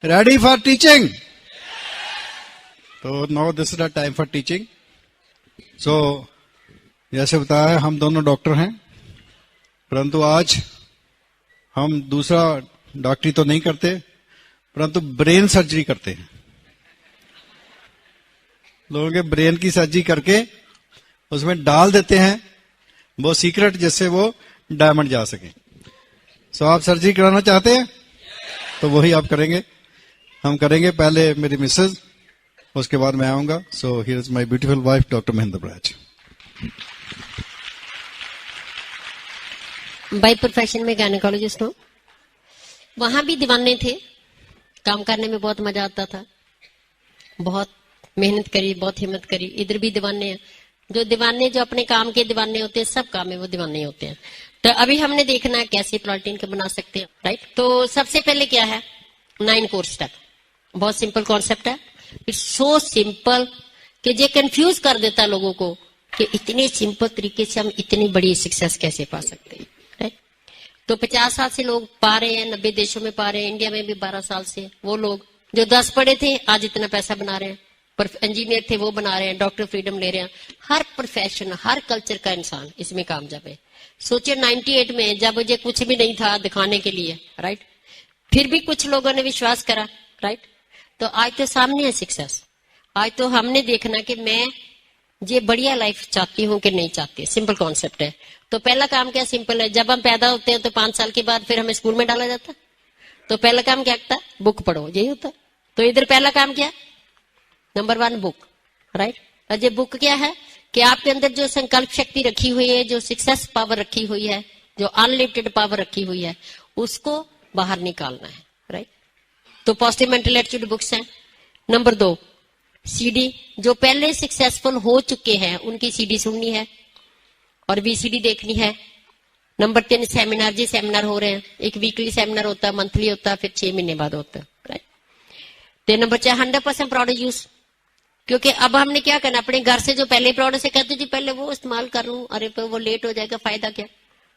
Ready for teaching? तो now this is the time for teaching. So जैसे बताया हम दोनों डॉक्टर हैं, परंतु आज हम दूसरा डॉक्टरी तो नहीं करते, परंतु ब्रेन सर्जरी करते हैं। लोगों के ब्रेन की सर्जरी करके उसमें डाल देते हैं वो सीक्रेट, जिससे वो डायमंड जा सके। सो आप सर्जरी कराना चाहते हैं तो वही आप करेंगे, हम करेंगे। पहले मेरी मिसेज, उसके बाद मैं आऊंगा। So here is my beautiful wife doctor Mahendra barrage. By profession में गायनेकोलॉजिस्ट हूँ। वहां भी दीवाने थे, काम करने में बहुत मजा आता था, बहुत मेहनत करी, बहुत हिम्मत करी। इधर भी दीवाने हैं, जो अपने काम के दीवाने होते हैं, सब काम में वो दीवाने होते हैं। तो अभी हमने देखना है कैसे प्रोटीन के बना सकते हैं, राइट। तो सबसे पहले क्या है, 9 कोर्स स्टेप। बहुत सिंपल कॉन्सेप्ट है, इट्स सो सिंपल कि ये कंफ्यूज कर देता है लोगों को कि इतने सिंपल तरीके से हम इतनी बड़ी सक्सेस कैसे पा सकते हैं, राइट। तो 50 साल से लोग पा रहे हैं, 90 देशों में पा रहे हैं, इंडिया में भी 12 साल से। वो लोग जो 10 पढ़े थे आज इतना पैसा बना रहे हैं, पर इंजीनियर थे वो बना रहे हैं, डॉक्टर फ्रीडम ले रहे हैं। हर प्रोफेशन, हर कल्चर का इंसान इसमें कामयाब है। सोचिए 98 में जब मुझे कुछ भी नहीं था दिखाने के लिए, राइट, फिर भी कुछ लोगों ने विश्वास करा, राइट। तो आज तो सामने है सक्सेस। आज तो हमने देखना कि मैं ये बढ़िया लाइफ चाहती हूँ कि नहीं चाहती। सिंपल कॉन्सेप्ट है। तो पहला काम क्या सिंपल है, जब हम पैदा होते हैं तो 5 साल के बाद फिर हमें स्कूल में डाला जाता, तो पहला काम क्या होता है, बुक पढ़ो, यही होता। तो इधर पहला काम क्या, नंबर 1 बुक, राइट। और ये बुक क्या है कि आपके अंदर जो संकल्प शक्ति रखी हुई है, जो सक्सेस पावर रखी हुई है, जो अनलिमिटेड पावर रखी हुई है, उसको बाहर निकालना है, राइट। तो पॉजिटिव मेंटल एटीट्यूड बुक्स हैं। नंबर 2 सीडी, जो पहले सक्सेसफुल हो चुके हैं उनकी सीडी सुननी है और वीसीडी देखनी है। नंबर 3 सेमिनार, जी सेमिनार हो रहे हैं, एक वीकली सेमिनार होता है, मंथली होता है, फिर 6 महीने बाद होता है, राइट। तो नंबर 4 100% प्रोडक्ट यूज, क्योंकि अब हमने क्या करना, अपने घर से जो पहले प्रोडक्ट से कहते जी पहले वो इस्तेमाल कर लूं, अरे वो लेट हो जाएगा, फायदा क्या,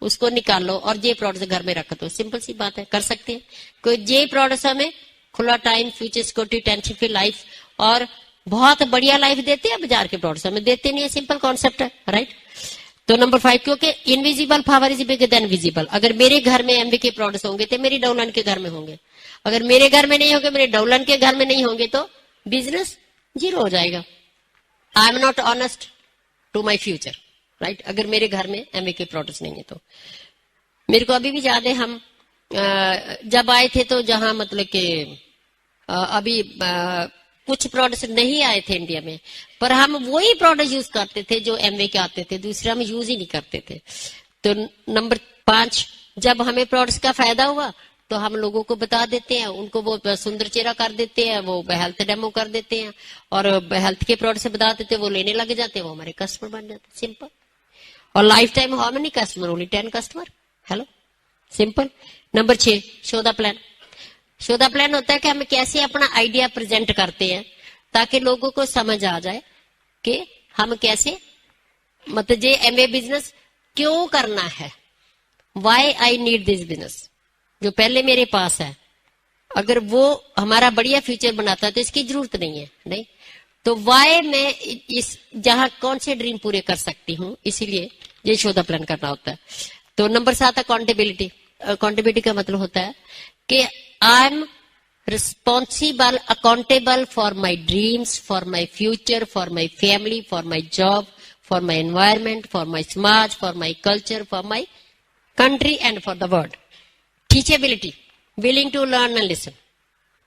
उसको निकाल लो और ये प्रोडक्ट घर में रख दो। सिंपल सी बात है, कर सकते हैं। कोई ये प्रोडक्ट हमें खुला time, future security, tension free life और बहुत बढ़िया लाइफ देते हैं। बाजार के प्रोडक्ट्स हमें देते नहीं है। सिंपल कॉन्सेप्ट है, राइट। तो नंबर 5, क्योंकि invisible power is bigger than visible. अगर मेरे घर में एमबी के प्रोडक्ट्स होंगे तो मेरी डाउनलाइन के घर में होंगे। अगर मेरे घर में नहीं होंगे, मेरे डाउनलाइन के घर में नहीं होंगे, तो बिजनेस जीरो हो जाएगा। I am not honest to my future, right. अगर मेरे घर में एमबी के प्रोडक्ट्स नहीं है तो। मेरे को अभी भी याद है, हम जब आए थे तो जहां मतलब कि अभी कुछ प्रोडक्ट्स नहीं आए थे इंडिया में, पर हम वही प्रोडक्ट यूज करते थे जो एमवे के आते थे, दूसरे हम यूज ही नहीं करते थे। तो नंबर 5, जब हमें प्रोडक्ट्स का फायदा हुआ तो हम लोगों को बता देते हैं, उनको वो सुंदर चेहरा कर देते हैं, वो हेल्थ डेमो कर देते हैं और हेल्थ के प्रोडक्ट से बता देते हैं, वो लेने लग जाते हैं, वो हमारे कस्टमर बन जाते हैं। सिंपल। और life time how many customer, only 10 customer. Hello, simple. Number 6 show the plan. Show the plan होता है कि हम कैसे अपना आइडिया प्रेजेंट करते हैं ताकि लोगों को समझ आ जाए कि हम कैसे, मतलब ये एमए बिजनेस क्यों करना है, why I need this business, जो पहले मेरे पास है। अगर वो हमारा बढ़िया फ्यूचर बनाता है तो इसकी जरूरत नहीं है, नहीं तो वाई मैं इस जहां कौन से ड्रीम पूरे कर सकती हूँ, इसीलिए ये शो द प्लान करना होता है। तो नंबर 7 अकाउंटेबिलिटी। अकाउंटेबिलिटी का मतलब होता है कि I am responsible, accountable for my dreams, for my future, for my family, for my job, for my environment, for my समाज, for my culture, for my country and for the world. Teachability, willing to learn and listen,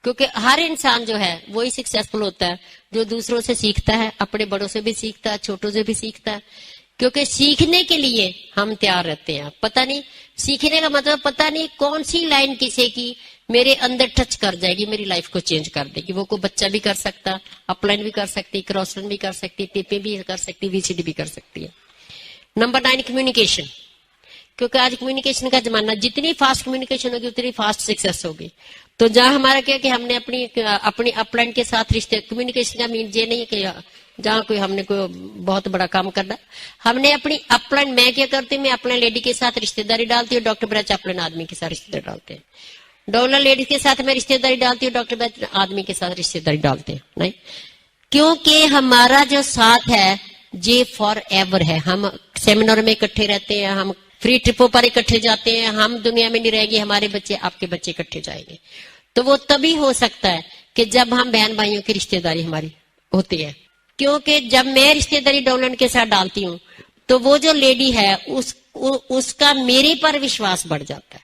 क्योंकि हर इंसान जो है वही successful होता है जो दूसरों से सीखता है, अपने बड़ों से भी सीखता है, छोटों से भी सीखता है। क्योंकि सीखने के लिए हम तैयार रहते हैं। पता नहीं, सीखने का मतलब पता नहीं कौन सी लाइन किसी की मेरे अंदर टच कर जाएगी, मेरी लाइफ को चेंज कर देगी। वो कोई बच्चा भी कर सकता, अपलाइन भी कर सकती, क्रॉसलाइन भी कर सकती, पीपे भी कर सकती, वीसीडी भी कर सकती है। नंबर 9 कम्युनिकेशन, क्योंकि आज कम्युनिकेशन का जमाना, जितनी फास्ट कम्युनिकेशन होगी उतनी फास्ट सक्सेस होगी। तो जहां हमारा क्या कि हमने अपनी अपलाइन के साथ रिश्ते, कम्युनिकेशन का मीन ये नहीं है कि जहां कोई हमने कोई बहुत बड़ा काम करना, हमने अपनी अपलाइन, मैं क्या करती हूँ, मैं अपने लेडी के साथ रिश्तेदारी डालती हूँ, डॉक्टर ब्रच अपलाइन आदमी के साथ रिश्तेदारी डालते हैं। डॉलर लेडी के साथ मैं रिश्तेदारी डालती हूँ, डॉक्टर ब्रच आदमी के साथ रिश्तेदारी डालते हैं। नहीं, क्योंकि हमारा जो साथ है ये फॉर एवर है। हम सेमिनार में इकट्ठे रहते हैं, हम फ्री ट्रिपों पर इकट्ठे जाते हैं, हम दुनिया में नहीं रहेंगे, हमारे बच्चे आपके बच्चे इकट्ठे जाएंगे। तो वो तभी हो सकता है कि जब हम बहन भाइयों की रिश्तेदारी हमारी होती है। क्योंकि जब मैं रिश्तेदारी डॉलर के साथ डालती हूँ तो वो जो लेडी है उसका मेरे पर विश्वास बढ़ जाता है।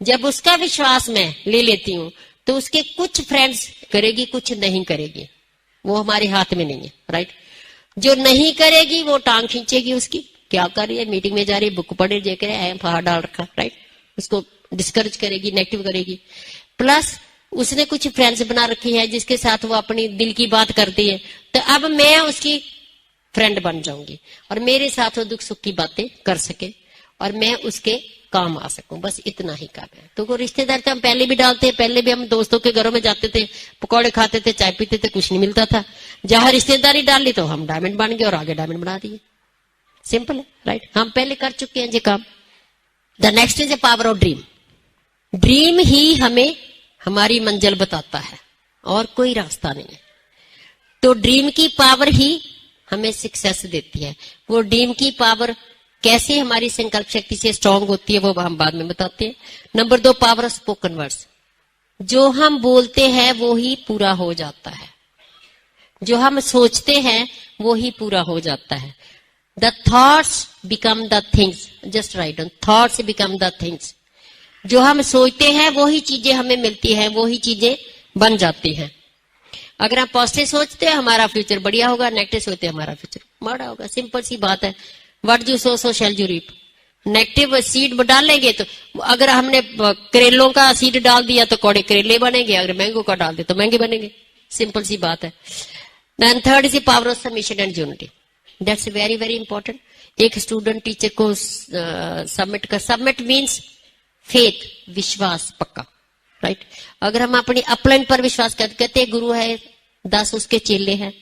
जब उसका विश्वास मैं ले लेती हूँ तो उसके कुछ फ्रेंड्स करेगी, कुछ नहीं करेगी, वो हमारे हाथ में नहीं है। राइट, जो नहीं करेगी वो टांग खींचेगी, उसकी क्या कर रही है, मीटिंग में जा रही है, बुक पढ़े, जे करे फाड़ डाल रखा। राइट, उसको डिस्करेज करेगी, नेगेटिव करेगी। प्लस उसने कुछ फ्रेंड्स बना रखी है जिसके साथ वो अपनी दिल की बात करती है, तो अब मैं उसकी फ्रेंड बन जाऊंगी और मेरे साथ वो दुख सुख की बातें कर सके और मैं उसके काम आ सकूं, बस इतना ही काम है। तो वो रिश्तेदार तो हम पहले भी डालते हैं, पहले भी हम दोस्तों के घरों में जाते थे, पकौड़े खाते थे, चाय पीते थे, कुछ नहीं मिलता था। जहां रिश्तेदारी डाल ली तो हम डायमंड बन गए और आगे डायमंड बना दिए। सिंपल है। राइट, हम पहले कर चुके हैं ये काम। The next is a power of dream. Dream ही हमें हमारी मंजिल बताता है और कोई रास्ता नहीं है। तो ड्रीम की पावर ही हमें सक्सेस देती है। वो ड्रीम की पावर कैसे हमारी संकल्प शक्ति से स्ट्रांग होती है वो हम बाद में बताते हैं। Number 2, power of spoken words. जो हम बोलते हैं वो ही पूरा हो जाता है, जो हम सोचते हैं वो ही पूरा हो जाता है। The thoughts become the things, just right on, thoughts become the things. जो हम सोचते हैं वो ही चीजें हमें मिलती हैं, वो ही चीजें बन जाती हैं। अगर हम पॉजिटिव सोचते हैं हमारा फ्यूचर बढ़िया होगा, नेगेटिव सोचते हैं हमारा फ्यूचर माड़ा होगा। सिंपल सी बात है। What you sow so shall you reap. Negative seed डालेंगे तो अगर हमने करेलों का सीड डाल दिया तो कौड़े करेले बनेंगे, अगर मैंगो का डाल दिया तो महंगे बनेंगे। सिंपल सी बात है। Then third is the power of submission and unity. That's very very important. एक स्टूडेंट टीचर को सबमिट मीन्स फेथ, विश्वास पक्का। राइट, अगर हम अपनी अपलाइन पर विश्वास कहते हैं गुरु है 10 उसके चेले हैं,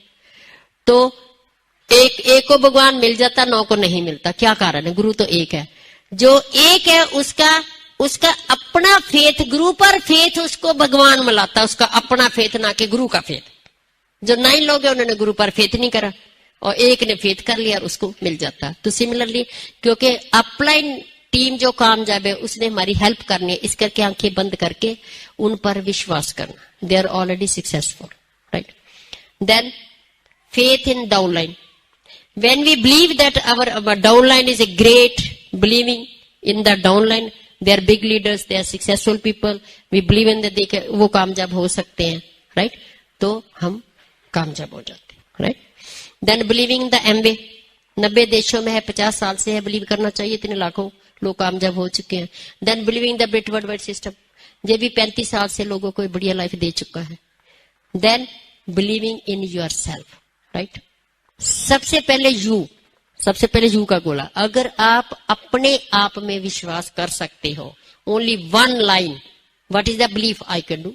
तो एक को भगवान मिल जाता, 9 को नहीं मिलता। क्या कारण है? गुरु तो एक है। जो एक है उसका अपना फेथ, गुरु पर फेथ उसको भगवान मिलाता, उसका अपना फेथ, ना कि गुरु का फेथ। जो 9 लोग हैं उन्होंने गुरु पर फेथ नहीं करा और एक ने फेथ कर लिया और उसको मिल जाता। तो सिमिलरली क्योंकि अपलाइन टीम जो कामयाब है उसने हमारी हेल्प करनी है, इस करके आंखें बंद करके उन पर विश्वास करना। They are already successful. Right, then faith in downline. When we believe that our downline is a great, believing in the downline, they are big leaders, they are successful people, we believe in that वो कामयाब हो सकते हैं। Right, तो हम कामयाब हो जाते हैं। Right, then believing in the Amway. 90 देशों में है, 50 साल से है, बिलीव करना चाहिए, इतने लाखों लोग कामयाब हो चुके हैं। Then believing the brit world wide system, ये भी 35 साल से लोगों को बढ़िया लाइफ दे चुका है। Then believing in yourself. Right, सबसे पहले यू का गोला। अगर आप अपने आप में विश्वास कर सकते हो, only one line, what is the belief I can do.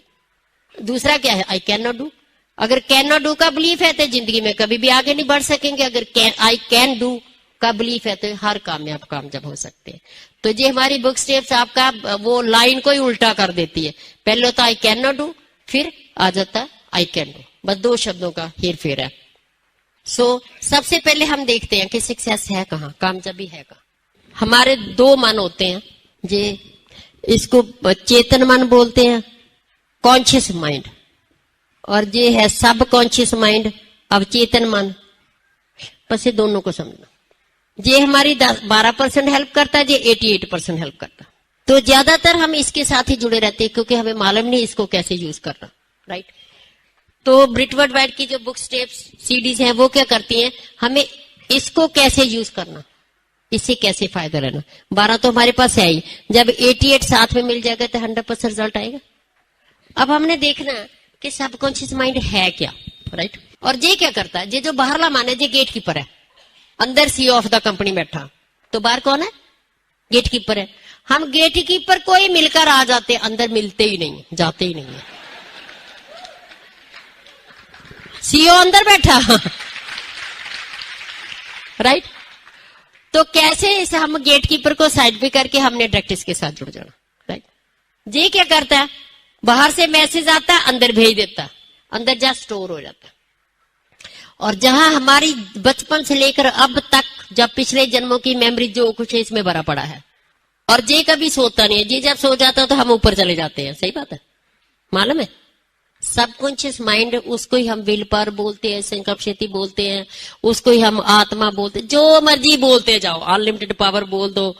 दूसरा क्या है? I can not do. अगर कैन नॉट डू का बिलीफ है तो जिंदगी में कभी भी आगे नहीं बढ़ सकेंगे। अगर आई कैन डू का बिलीफ है तो हर कामयाब हो सकते हैं। तो ये हमारी बुक स्टेप्स आपका वो लाइन को ही उल्टा कर देती है। पहले होता आई कैन नॉट डू, फिर आ जाता आई कैन डू। बस 2 शब्दों का हेर फेर है। सबसे पहले हम देखते हैं कि सक्सेस है कहाँ, कामयाबी है कहाँ। हमारे 2 मन होते हैं, ये इसको चेतन मन बोलते हैं, कॉन्शियस माइंड, और ये है सब कॉन्शियस माइंड, अवचेतन मन। बस ये दोनों को समझना। ये हमारी 12% हेल्प करता है, ये 88% हेल्प करता है। तो ज्यादातर हम इसके साथ ही जुड़े रहते हैं क्योंकि हमें मालूम नहीं इसको कैसे यूज करना। राइट, तो ब्रिट वर्ल्ड वाइड की जो बुक स्टेप्स सीडीज हैं वो क्या करती हैं, हमें इसको कैसे यूज करना, इससे कैसे फायदा लेना। 12 तो हमारे पास है ही, जब 88 साथ में मिल जाएगा तो 100% रिजल्ट आएगा। अब हमने देखना कि सबकॉन्शियस माइंड है क्या। राइट, और ये क्या करता है, ये जो बाहरला मन है, ये गेट कीपर है। अंदर सीईओ ऑफ द कंपनी बैठा, तो बाहर कौन है? गेट कीपर है। हम गेट कीपर कोई मिलकर आ जाते, अंदर मिलते ही नहीं, जाते ही नहीं है। सीईओ अंदर बैठा, राइट। तो कैसे इसे हम गेट कीपर को साइड पे करके हमने डायरेक्ट इसके साथ जुड़ जाना, राइट। ये क्या करता है, बाहर से मैसेज आता है, अंदर भेज देता, अंदर जा स्टोर हो जाता। और जहां हमारी बचपन से लेकर अब तक जब पिछले जन्मों की मेमोरी जो कुछ है इसमें भरा पड़ा है, और ये कभी सोता नहीं है। ये जब सो जाता है तो हम ऊपर चले जाते हैं, सही बात है, मालूम है। सबकॉन्शियस माइंड, उसको ही हम विल पावर बोलते हैं, संकल्प शक्ति बोलते हैं, उसको ही हम आत्मा बोलते हैं, जो मर्जी बोलते जाओ, अनलिमिटेड पावर बोल दो,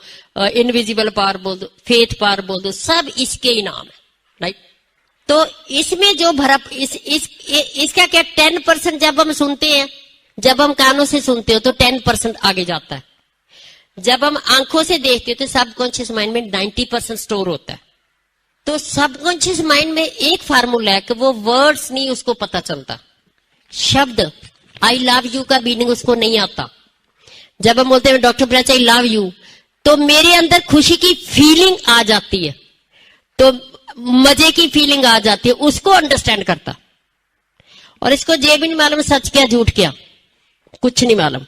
इनविजिबल पावर बोल दो, फेथ पावर बोल दो, सब इसके ही नाम है, राइट। तो इसमें जो भरा इसका क्या 10% जब हम सुनते हैं, जब हम कानों से सुनते हो तो 10% आगे जाता है। जब हम आंखों से देखते हो तो सबकॉन्शियस माइंड में 90% स्टोर होता है। तो सबकॉन्शियस माइंड में एक फार्मूला है कि वो वर्ड्स नहीं उसको पता चलता, शब्द आई लव यू का मीनिंग उसको नहीं आता। जब हम बोलते हैं डॉक्टर ब्रच आई लव यू, तो मेरे अंदर खुशी की फीलिंग आ जाती है, तो मजे की फीलिंग आ जाती है, उसको अंडरस्टैंड करता। और इसको ये भी नहीं मालूम सच क्या झूठ क्या, कुछ नहीं मालूम।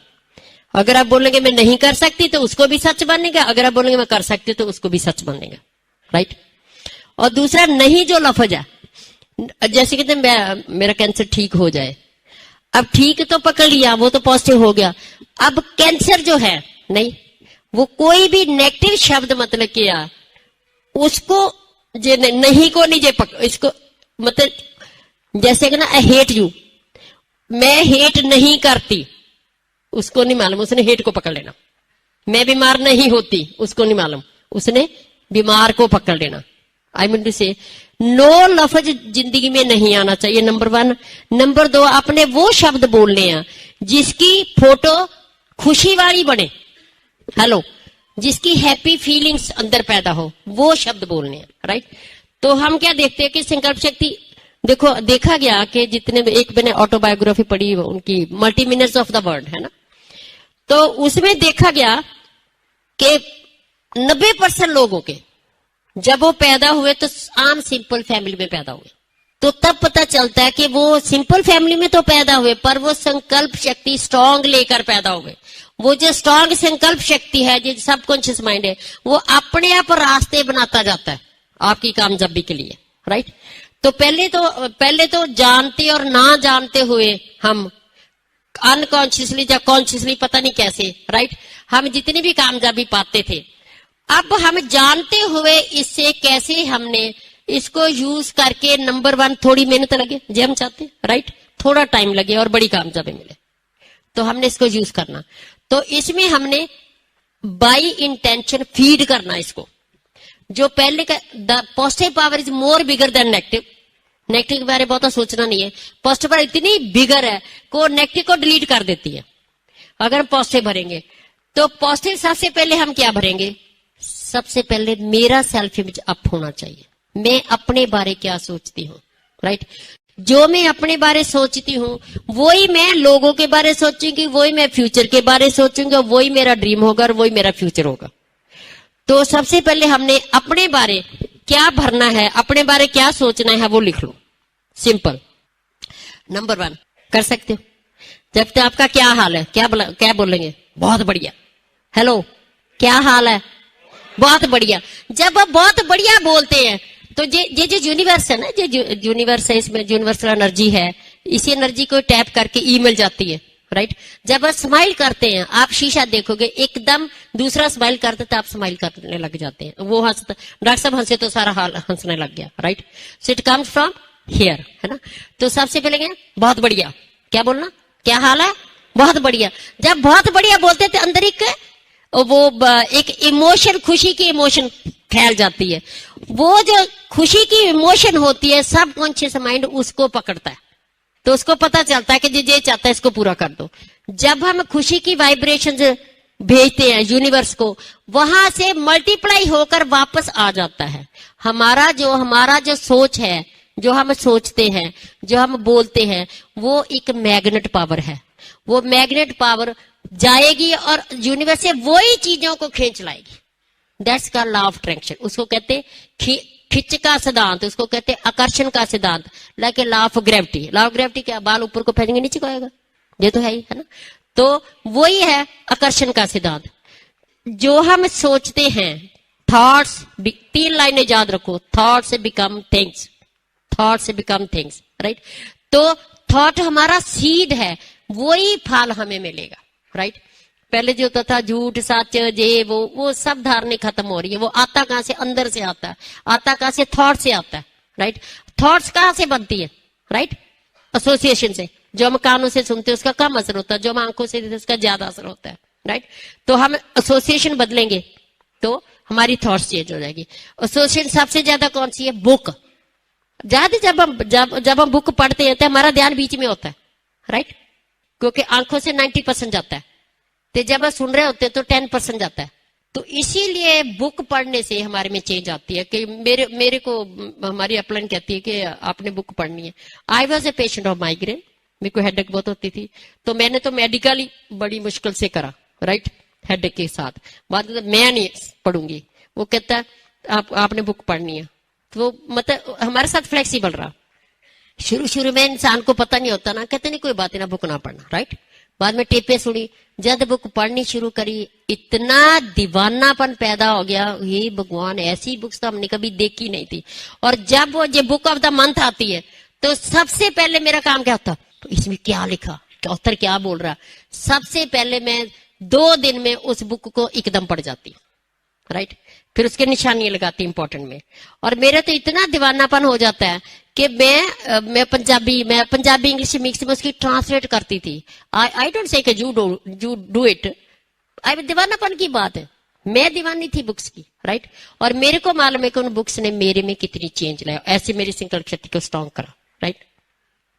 अगर आप बोलेंगे मैं नहीं कर सकती तो उसको भी सच बनेगा, अगर आप बोलेंगे मैं कर सकती तो उसको भी सच बनेगा, राइट। और दूसरा नहीं जो लफ्ज है, जैसे कहते हैं मेरा कैंसर ठीक हो जाए, अब ठीक तो पकड़ लिया, वो तो पॉजिटिव हो गया। अब कैंसर जो है नहीं, वो कोई भी नेगेटिव शब्द मतलब किया उसको जे नहीं को नहीं जे इसको मतलब जैसे कि ना आई हेट यू, मैं हेट नहीं करती, उसको नहीं मालूम, उसने हेट को पकड़ लेना। मैं बीमार नहीं होती, उसको नहीं मालूम, उसने बीमार को पकड़ लेना। आई मीन टू से नो लफ्ज जिंदगी में नहीं आना चाहिए, नंबर 1। नंबर 2, अपने वो शब्द बोलने हैं जिसकी फोटो खुशी वाली बने, हेलो, जिसकी हैप्पी फीलिंग्स अंदर पैदा हो, वो शब्द बोलने हैं, राइट। तो हम क्या देखते हैं कि संकल्प शक्ति, देखो देखा गया कि जितने एक मैंने ऑटोबायोग्राफी पढ़ी उनकी, मल्टी मीनर्स ऑफ द वर्ड, है ना, तो उसमें देखा गया कि 90% लोगों के जब वो पैदा हुए तो आम सिंपल फैमिली में पैदा हुए, तो तब पता चलता है कि वो सिंपल फैमिली में तो पैदा हुए पर वो संकल्प शक्ति स्ट्रांग लेकर पैदा हुए। वो जो स्ट्रांग संकल्प शक्ति है, जो सबकॉन्शियस माइंड है, वो अपने आप रास्ते बनाता जाता है आपकी कामयाबी के लिए, राइट। तो पहले तो जानते और ना जानते हुए हम अनकॉन्शियसली या कॉन्शियसली पता नहीं कैसे, राइट, हम जितनी भी कामयाबी पाते थे, अब हम जानते हुए इससे कैसे हमने इसको यूज करके नंबर 1 थोड़ी मेहनत लगे, जो हम चाहते, राइट, थोड़ा टाइम लगे और बड़ी कामयाबी मिले, तो हमने इसको यूज करना। तो इसमें हमने बाई इंटेंशन फीड करना इसको। जो पहले का the positive power is more bigger than negative, negative के बारे में बहुत सोचना नहीं है, पॉजिटिव पावर इतनी बिगर है को नेगेटिव को डिलीट कर देती है। अगर हम पॉजिटिव भरेंगे तो पॉजिटिव सबसे पहले हम क्या भरेंगे, सबसे पहले मेरा सेल्फ इमेज अप होना चाहिए, मैं अपने बारे क्या सोचती हूँ, राइट। जो मैं अपने बारे सोचती हूँ वही मैं लोगों के बारे सोचूंगी, वही मैं फ्यूचर के बारे सोचूंगी, वही मेरा ड्रीम होगा और वही मेरा फ्यूचर होगा। तो सबसे पहले हमने अपने बारे क्या भरना है, अपने बारे क्या सोचना है वो लिख लो, सिंपल। नंबर 1 कर सकते हो। जब तक आपका क्या हाल है, क्या बोलेंगे, बहुत बढ़िया। हेलो, क्या हाल है, बहुत बढ़िया। जब आप बहुत बढ़िया बोलते हैं तो ये जो यूनिवर्स है ना, जो यूनिवर्स है, इसमें यूनिवर्सल एनर्जी है, इसी एनर्जी को टैप करके ई मिल जाती है, राइट। जब आप स्माइल करते हैं, आप शीशा देखोगे एकदम दूसरा स्माइल करते तो आप स्माइल करने लग जाते हैं, वो हंसता, डॉक्टर साहब हंसे तो सारा हाल हंसने लग गया, right. So it comes from here, है ना। तो सबसे पहले बहुत बढ़िया, क्या बोलना, क्या हाल है, बहुत बढ़िया। जब बहुत बढ़िया बोलते थे अंदर एक इमोशन, खुशी की इमोशन फैल जाती है। वो जो खुशी की इमोशन होती है सबकॉन्शियस माइंड उसको पकड़ता है, तो उसको पता चलता है कि ये चाहता है इसको पूरा कर दो। जब हम खुशी की वाइब्रेशन भेजते हैं यूनिवर्स को, वहां से मल्टीप्लाई होकर वापस आ जाता है। हमारा जो सोच है, जो हम सोचते हैं, जो हम बोलते हैं, वो एक मैग्नेट पावर है। वो मैग्नेट पावर जाएगी और यूनिवर्स से वही चीजों को खींच लाएगी। दैट्स का लॉ ऑफ अट्रैक्शन, उसको कहते खिंच का सिद्धांत, उसको कहते आकर्षण का सिद्धांत, like law of gravity. Law of gravity क्या, बाल ऊपर को फेंकेंगे नीचे को आएगा, ये तो है ही, है ना। तो वही है आकर्षण का सिद्धांत। जो हम सोचते हैं, थॉट्स, 3 लाइनें याद रखो, थॉट से बिकम थिंग्स, थॉट से बिकम थिंग्स, राइट। तो थॉट हमारा सीड है, वही फल हमें मिलेगा, राइट। पहले जो होता था झूठ सच ये वो सब धारणे खत्म हो रही है। वो आता कहां से? अंदर से आता है। आता कहां से? थॉट से आता है, राइट। थॉट्स कहां से बनती है? राइट, एसोसिएशन से। जो हम कानों से सुनते हैं उसका कम असर होता है, जो हम आंखों से देखते हैं उसका ज्यादा असर होता है, राइट। तो हम एसोसिएशन बदलेंगे तो हमारी थॉट्स चेंज हो जाएगी। एसोसिएशन सबसे ज्यादा कौन सी है? बुक। ज्यादा जब हम बुक पढ़ते हैं तो हमारा ध्यान बीच में होता है, राइट, क्योंकि आंखों से 90% जाता है, तो जब हम सुन रहे होते हैं तो 10% जाता है। तो इसीलिए बुक पढ़ने से हमारे में चेंज आती है। कि मेरे को हमारी अपलाइन कहती है कि आपने बुक पढ़नी है। I was a patient of migraine, मेरे को हेडेक बहुत होती थी, तो मैंने तो मेडिकली बड़ी मुश्किल से करा, राइट, हेडेक के साथ। बाद में मैं नहीं पढ़ूंगी, वो कहता है आपने बुक पढ़नी है। तो मतलब हमारे साथ फ्लेक्सिबल रहा। शुरू में इंसान को पता नहीं होता ना, कहते नहीं कोई बात ना, बुक ना पढ़ना, राइट। बाद में टेपे सुनी, जब बुक पढ़नी शुरू करी इतना दीवानापन पैदा हो गया, ये भगवान ऐसी बुक्स तो हमने कभी देखी नहीं थी। और जब वो ये बुक ऑफ द मंथ आती है तो सबसे पहले मेरा काम क्या होता? तो इसमें क्या लिखा, ऑथर क्या बोल रहा? सबसे पहले मैं 2 दिन में उस बुक को एकदम पढ़ जाती, राइट। फिर उसके निशानियां लगाती इंपॉर्टेंट में। और मेरा तो इतना दीवानापन हो जाता है कि मैं पंजाबी इंग्लिश मिक्स में उसकी ट्रांसलेट करती थी। I don't say you do it, I दीवानापन की बात है, मैं दीवानी थी बुक्स की, राइट। और मेरे को मालूम है कि उन बुक्स ने मेरे में कितनी चेंज लाया, ऐसे मेरी संकल्प शक्ति को स्ट्रॉन्ग करा, राइट।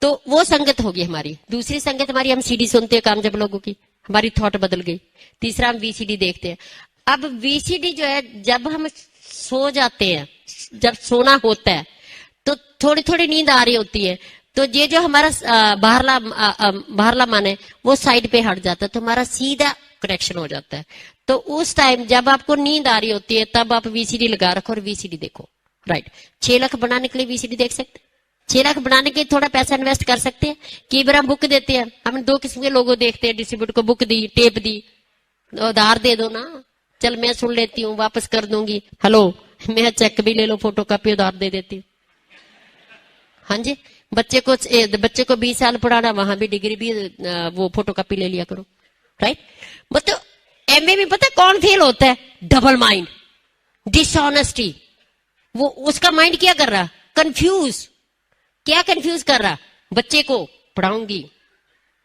तो वो संगत होगी हमारी। दूसरी संगत हमारी, हम सीडी सुनते हैं कामयाब लोगों की, हमारी थॉट बदल गई। तीसरा, हम वीसीडी देखते हैं। अब वीसीडी जो है, जब हम सो जाते हैं, जब सोना होता है तो थोड़ी थोड़ी नींद आ रही होती है, तो ये जो हमारा बाहरला मन है वो साइड पे हट जाता है, तो हमारा सीधा कनेक्शन हो जाता है। तो उस टाइम जब आपको नींद आ रही होती है तब आप वीसीडी लगा रखो और वीसीडी देखो, राइट। 6 लाख बनाने के लिए वीसीडी देख सकते हैं। 6 लाख बनाने के लिए थोड़ा पैसा इन्वेस्ट कर सकते हैं। कई बार हम बुक देते हैं, हम 2 किस्म के लोगों देखते हैं, डिस्ट्रीब्यूटर को बुक दी, टेप दी, उधार दे दो ना, चल मैं सुन लेती हूँ वापस कर दूंगी, हेलो मैं चेक भी ले लो, फोटो कॉपी उधार दे देती हूँ। हाँ जी, बच्चे को 20 साल पढ़ाना, वहां भी डिग्री भी वो फोटो कॉपी ले लिया करो, राइट। मतलब एमए में पता कौन फेल होता है? Double mind, dishonesty. वो उसका माइंड क्या कर रहा? कंफ्यूज। क्या कंफ्यूज कर रहा? बच्चे को पढ़ाऊंगी,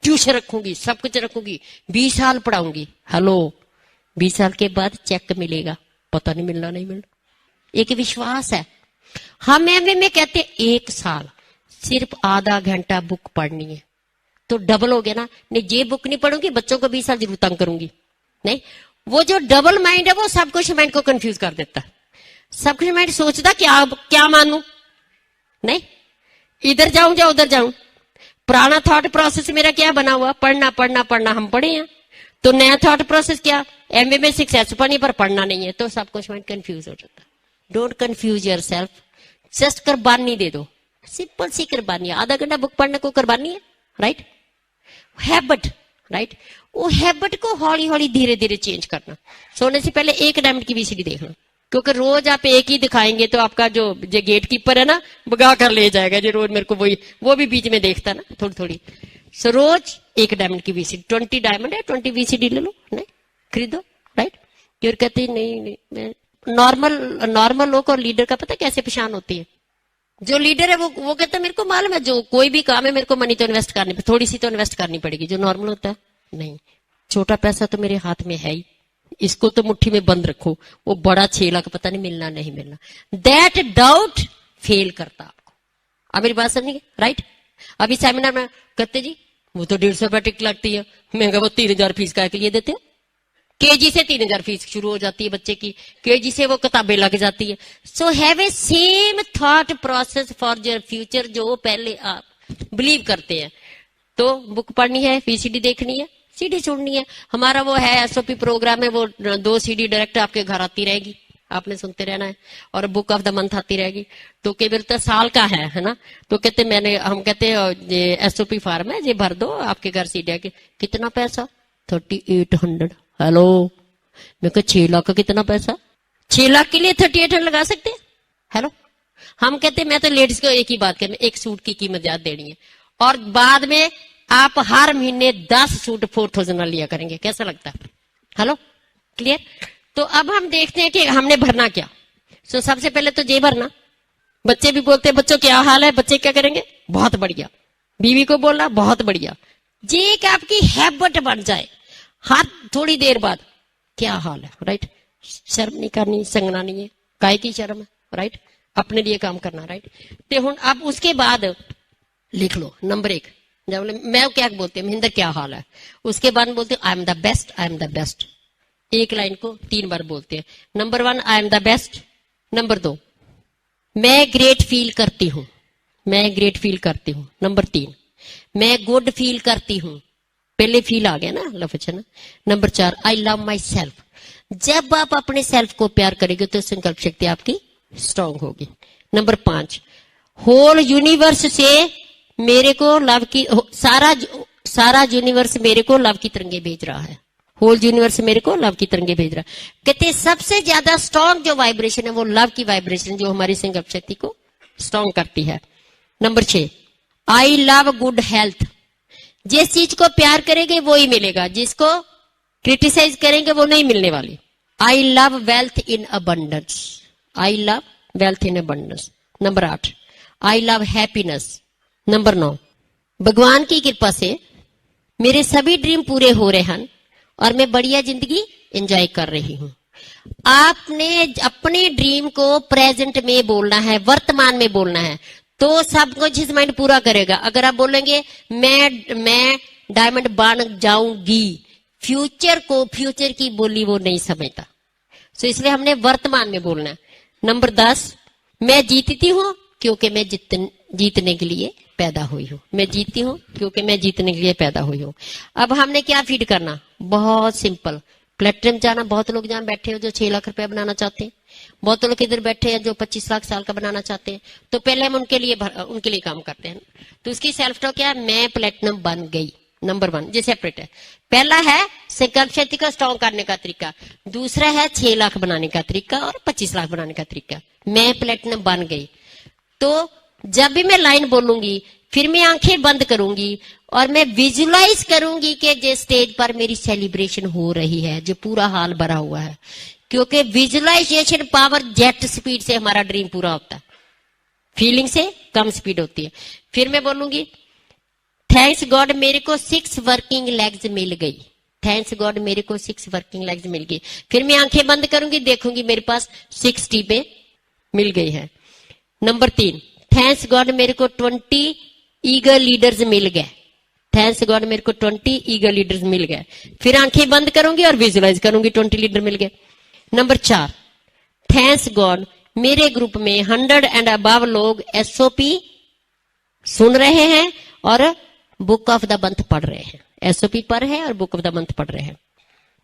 ट्यूशन रखूंगी, सब कुछ रखूंगी, 20 साल पढ़ाऊंगी, हेलो 20 साल के बाद चेक मिलेगा, पता नहीं मिलना नहीं मिलना। एक विश्वास है। हम एमए में कहते 1 साल सिर्फ आधा घंटा बुक पढ़नी है, तो डबल हो गया ना। नहीं, ये बुक नहीं पढ़ूंगी, बच्चों को 20 साल जरूर तंग करूंगी। नहीं, वो जो डबल माइंड है वो सब कुछ माइंड को कंफ्यूज कर देता है। सब कुछ माइंड सोचता क्या मानू, नहीं इधर जाऊं या उधर जाऊं। पुराना थॉट प्रोसेस मेरा क्या बना हुआ? पढ़ना पढ़ना पढ़ना, हम पढ़े हैं। तो नया थॉट प्रोसेस क्या? एमए में सक्सेस पढ़नी पर पढ़ना नहीं है, तो सब कुछ माइंड कंफ्यूज हो जाता है। Don't confuse your self, just कुर्बानी दे दो, सिंपल सी कुर्बानी। आधा घंटा बुक पढ़ने को कुर्बानी है, राइट। Habit, right. वो हैबिट को हौली हौली धीरे धीरे चेंज करना। सोने से पहले 1 डायमंड की वीसीडी देखना, क्योंकि रोज आप एक ही दिखाएंगे तो आपका जो गेट कीपर है ना, भगा कर ले जाएगा। जो रोज मेरे को वो भी बीच में देखता ना थोड़ी थोड़ी। सो रोज 1 डायमंड की वीसीडी, 20 डायमंड है, 20 वीसीडी ले लो, नहीं खरीदो, राइट। क्यों कहते नहीं नॉर्मल लोग और लीडर का पता कैसे पहचान होती है? जो लीडर है वो कहता है मेरे को मालूम है, जो कोई भी काम है मेरे को मनी तो इन्वेस्ट करनी, थोड़ी सी तो इन्वेस्ट करनी पड़ेगी। जो नॉर्मल होता है, नहीं छोटा पैसा तो मेरे हाथ में है ही, इसको तो मुट्ठी में बंद रखो, वो बड़ा 6 लाख पता नहीं मिलना नहीं मिलना। दैट डाउट फेल करता आपको। अब मेरी बात समझिए, राइट। अभी सेमिनार में कहते जी वो तो 150 रुपया टिकट लगती है, महंगा, वो 3000 फीस का के लिए देते हैं। केजी से 3000 फीस शुरू हो जाती है बच्चे की, केजी से वो किताबें लग जाती है। So have a same thought process for your future, जो पहले आप बिलीव करते हैं। तो बुक पढ़नी है, वीसीडी देखनी है, सीडी सुननी है। हमारा वो है एसओपी प्रोग्राम है, वो 2 सीडी डायरेक्ट आपके घर आती रहेगी, आपने सुनते रहना है, और बुक ऑफ द मंथ आती रहेगी। तो केवल तो साल का है ना। तो कहते हम कहते हैं ये एसओपी फार्म है, ये भर दो, आपके घर सीडी आके। कितना पैसा? 3800। हेलो, मैं कहा 6 लाख का कितना पैसा? 6 लाख के लिए 3800 लगा सकते हैं? हेलो, हम कहते हैं मैं तो लेडीज को एक ही बात कहना, एक सूट की कीमत ज्यादा देनी है, और बाद में आप हर महीने 10 सूट 4000 लिया करेंगे। कैसा लगता है? Hello, clear? तो अब हम देखते हैं कि हमने भरना क्या। सो सबसे पहले तो जे भरना। बच्चे भी बोलते हैं बच्चों क्या हाल है, बच्चे क्या करेंगे? बहुत बढ़िया। बीवी को बोलना बहुत बढ़िया। जे एक आपकी हैबिट बन जाए, हर थोड़ी देर बाद क्या हाल है, राइट? शर्म नहीं करनी, संगना नहीं है, काय की शर्म है, राइट? अपने लिए काम करना, राइट? तो हुण अब उसके बाद लिख लो नंबर 1। जब मैं क्या बोलते हैं, महेंद्र क्या हाल है, उसके बाद बोलते I am the best, I am the best. एक लाइन को 3 बार बोलते हैं। Number 1 I am the best. Number 2 मैं ग्रेट फील करती हूं, मैं ग्रेट फील करती हूं। नंबर 3 मैं गुड फील करती हूं, पहले फील आ गया ना लफ्ज, है ना? Number 4 I love my self. जब आप अपने सेल्फ को प्यार करेंगे तो संकल्प शक्ति आपकी स्ट्रांग होगी। नंबर 5 होल यूनिवर्स से मेरे को लव की, सारा यूनिवर्स मेरे को लव की तरंगे भेज रहा है। होल यूनिवर्स मेरे को लव की तरंगे भेज रहा है। कहते सबसे ज्यादा स्ट्रांग जो वाइब्रेशन है वो लव की वाइब्रेशन, जो हमारी संकल्प शक्ति को स्ट्रांग करती है। Number 6 I love good health. जिस चीज को प्यार करेंगे वो ही मिलेगा, जिसको क्रिटिसाइज करेंगे वो नहीं मिलने वाली। I love wealth in abundance, I love wealth in abundance. Number 8 I love happiness. Number 9 भगवान की कृपा से मेरे सभी ड्रीम पूरे हो रहे हैं और मैं बढ़िया जिंदगी एंजॉय कर रही हूं। आपने अपने ड्रीम को प्रेजेंट में बोलना है, वर्तमान में बोलना है, तो सबकॉन्शियस माइंड पूरा करेगा। अगर आप बोलेंगे मैं डायमंड बन जाऊंगी, फ्यूचर को, फ्यूचर की बोली वो नहीं समझता। सो इसलिए हमने वर्तमान में बोलना है। नंबर 10 मैं जीतती हूं क्योंकि मैं जीतने के लिए पैदा हुई हूं। मैं जीतती हूं क्योंकि मैं जीतने के लिए पैदा हुई हूं। अब हमने क्या फीड करना? बहुत सिंपल, प्लेटफॉर्म जाना। बहुत लोग जहां बैठे हो जो 6 लाख रुपया बनाना चाहते हैं, बहुत लोग इधर बैठे हैं जो 25 लाख साल का बनाना चाहते हैं। तो पहले हम उनके लिए काम करते हैं। तो उसकी सेल्फ टॉक क्या है? मैं प्लेटिनम बन गई। नंबर 1 ये सेपरेट है। पहला है संकल्प शक्ति को स्ट्रॉन्ग करने का तरीका, दूसरा है 6 लाख बनाने का तरीका और 25 लाख बनाने का तरीका। मैं प्लेटिनम बन गई। तो जब भी मैं लाइन बोलूंगी फिर मैं आंखें बंद करूंगी और मैं विजुलाइज करूंगी कि जिस स्टेज पर मेरी सेलिब्रेशन हो रही है, जो पूरा हाल भरा हुआ है, क्योंकि विजुलाइजेशन पावर जेट स्पीड से हमारा ड्रीम पूरा होता है, फीलिंग से कम स्पीड होती है। फिर मैं बोलूंगी थैंक्स गॉड मेरे को 6 वर्किंग लेग्स मिल गई, थैंक्स गॉड मेरे को 6 वर्किंग लेग्स मिल गई। फिर मैं आंखें बंद करूंगी, देखूंगी मेरे पास 6 टीबे मिल गई है। नंबर 3 थैंक्स गॉड मेरे को 20 ईगर लीडर्स मिल गए, थैंक्स गॉड मेरे को 20 ईगर लीडर्स मिल गए। फिर आंखें बंद करूंगी और विजुलाइज करूंगी 20 लीडर मिल गए। नंबर 4 थैंक्स गॉड मेरे ग्रुप में 100 एंड अबव लोग एसओपी सुन रहे हैं और बुक ऑफ द मंथ पढ़ रहे हैं। एसओपी पर है और बुक ऑफ द मंथ पढ़ रहे हैं।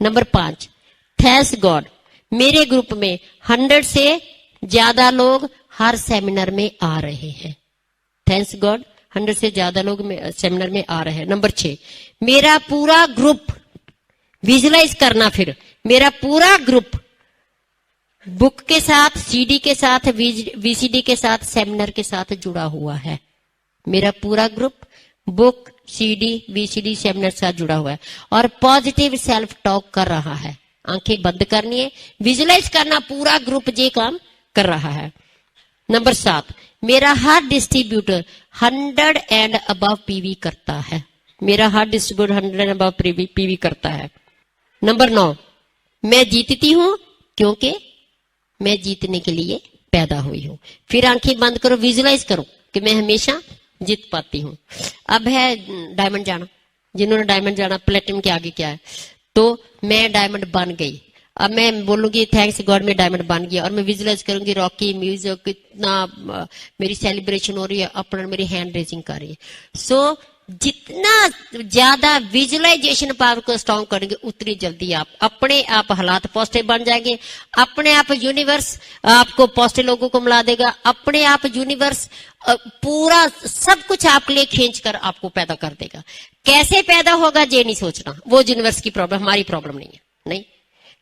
नंबर 5 थैंक्स गॉड मेरे ग्रुप में 100 से ज्यादा लोग हर सेमिनार में आ रहे हैं। थैंक्स गॉड 100 से ज्यादा लोग सेमिनार में आ रहे हैं। नंबर 6 मेरा पूरा ग्रुप, विजुलाइज करना, फिर मेरा पूरा ग्रुप बुक के साथ, सीडी के साथ, वीसीडी के साथ, सेमिनार के साथ जुड़ा हुआ है। मेरा पूरा group book, CD, VCD, seminar के साथ जुड़ा हुआ है और पॉजिटिव सेल्फ टॉक कर रहा है। आंखें बंद करनी है, विजुलाइज करना, पूरा ग्रुप ये काम कर रहा है। नंबर 7 मेरा हर डिस्ट्रीब्यूटर 100 एंड अबव पीवी करता है। मेरा हर डिस्ट्रीब्यूटर 100 एंड अबव पीवी करता है। नंबर 9 मैं जीतती हूं क्योंकि मैं जीतने के लिए पैदा हुई हूं। फिर आंखें बंद करो, विजुलाइज करो कि मैं हमेशा जीत पाती हूं। अब है डायमंड जाना। जिन्होंने डायमंड जाना, प्लेटिनम के आगे क्या है? तो मैं डायमंड बन गई। अब मैं बोलूंगी थैंक्स गॉड मैं डायमंड बन गया और मैं विजुलाइज करूंगी रॉकी म्यूजिक, कितना मेरी सेलिब्रेशन हो रही है, अपना मेरी हैंड रेजिंग कर रही है। सो जितना ज्यादा विजुअलाइजेशन पावर को स्ट्रॉन्ग करेंगे उतनी जल्दी आप अपने आप हालात पॉजिटिव बन जाएंगे, अपने आप यूनिवर्स आपको पॉजिटिव लोगों को मिला देगा, अपने आप यूनिवर्स पूरा सब कुछ आपके लिए खींच कर आपको पैदा कर देगा। कैसे पैदा होगा ये नहीं सोचना, वो यूनिवर्स की प्रॉब्लम, हमारी प्रॉब्लम नहीं है। नहीं,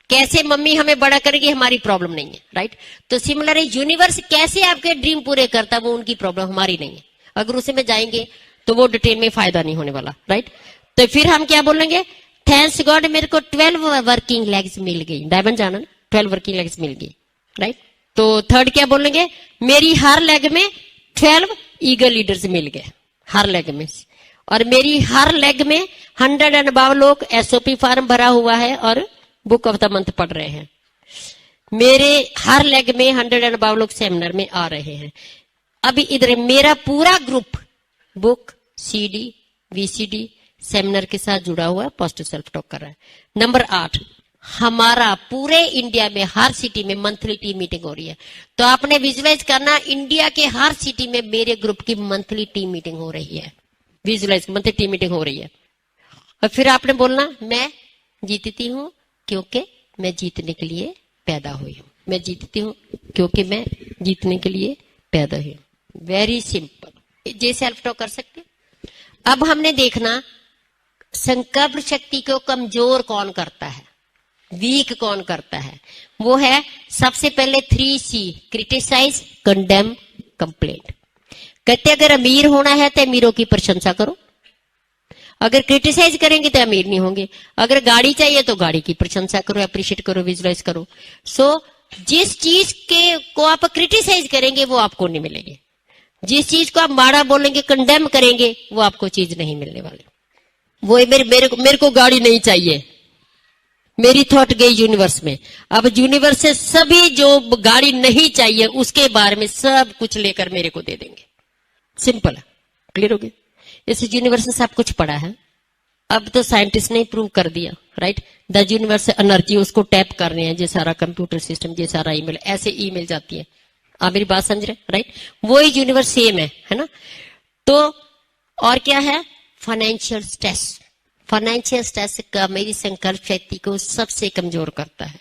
कैसे मम्मी हमें बड़ा करेगी हमारी प्रॉब्लम नहीं है, राइट। तो सिमिलर यूनिवर्स कैसे आपके ड्रीम पूरे करता है वो उनकी प्रॉब्लम, हमारी नहीं है। अगर उसे में जाएंगे तो वो डिटेल में फायदा नहीं होने वाला, राइट। तो फिर हम क्या बोलेंगे, थैंक्स गॉड मेरे को 12 वर्किंग लेग्स मिल गई। डायमंड जाना, 12 वर्किंग लेग्स मिल गई, राइट। तो थर्ड क्या बोलेंगे, मेरी हर लेग में 12 ईगल लीडर्स मिल गए, हर लेग में। और मेरी हर लेग में 100 एंड अबव लोग एसओपी फॉर्म भरा हुआ है और बुक ऑफ द मंथ पढ़ रहे हैं। मेरे हर लेग में 100 एंड अबव लोग सेमिनार में आ रहे हैं। अभी इधर मेरा पूरा group book, CD, VCD, seminar के साथ जुड़ा हुआ है, पॉजिटिव सेल्फ टॉक कर रहा है। नंबर 8, हमारा पूरे इंडिया में हर सिटी में मंथली टीम मीटिंग हो रही है। तो आपने विजुअलाइज करना, इंडिया के हर सिटी में मेरे ग्रुप की मंथली टीम मीटिंग हो रही है। विजुअलाइज, मंथली टीम मीटिंग हो रही है। और फिर आपने बोलना, मैं जीतती हूं क्योंकि मैं जीतने के लिए पैदा हुई हूं। मैं जीतती हूं क्योंकि मैं जीतने के लिए पैदा हुई हूं। वेरी सिंपल, ये सेल्फ टॉक कर सकते। अब हमने देखना संकल्प शक्ति को कमजोर कौन करता है, वीक कौन करता है। वो है सबसे पहले 3C, क्रिटिसाइज, कंडेम, कंप्लेंट। कहते अगर अमीर होना है तो अमीरों की प्रशंसा करो, अगर क्रिटिसाइज करेंगे तो अमीर नहीं होंगे। अगर गाड़ी चाहिए तो गाड़ी की प्रशंसा करो, अप्रिशिएट करो, विजुअलाइज करो। सो जिस चीज के को आप क्रिटिसाइज करेंगे वो आपको नहीं मिलेगी, जिस चीज को आप माड़ा बोलेंगे, कंडेम करेंगे, वो आपको चीज नहीं मिलने वाली। वो मेरे को गाड़ी नहीं चाहिए, मेरी थॉट गई यूनिवर्स में। अब यूनिवर्स से सभी जो गाड़ी नहीं चाहिए उसके बारे में सब कुछ लेकर मेरे को दे देंगे। सिंपल है, क्लियर हो गया। इस यूनिवर्स से सब कुछ पड़ा है। अब तो साइंटिस्ट ने प्रूव कर दिया, राइट। द यूनिवर्स एनर्जी, उसको टैप कर रहे हैं, ये सारा कंप्यूटर सिस्टम, ये सारा ईमेल, ऐसे ईमेल जाती है। आप मेरी बात समझ रहे, राइट। वो ही यूनिवर्स सेम है ना। तो और क्या है, फाइनेंशियल स्ट्रेस। फाइनेंशियल स्ट्रेस का मेरी संकल्प शक्ति को सबसे कमजोर करता है।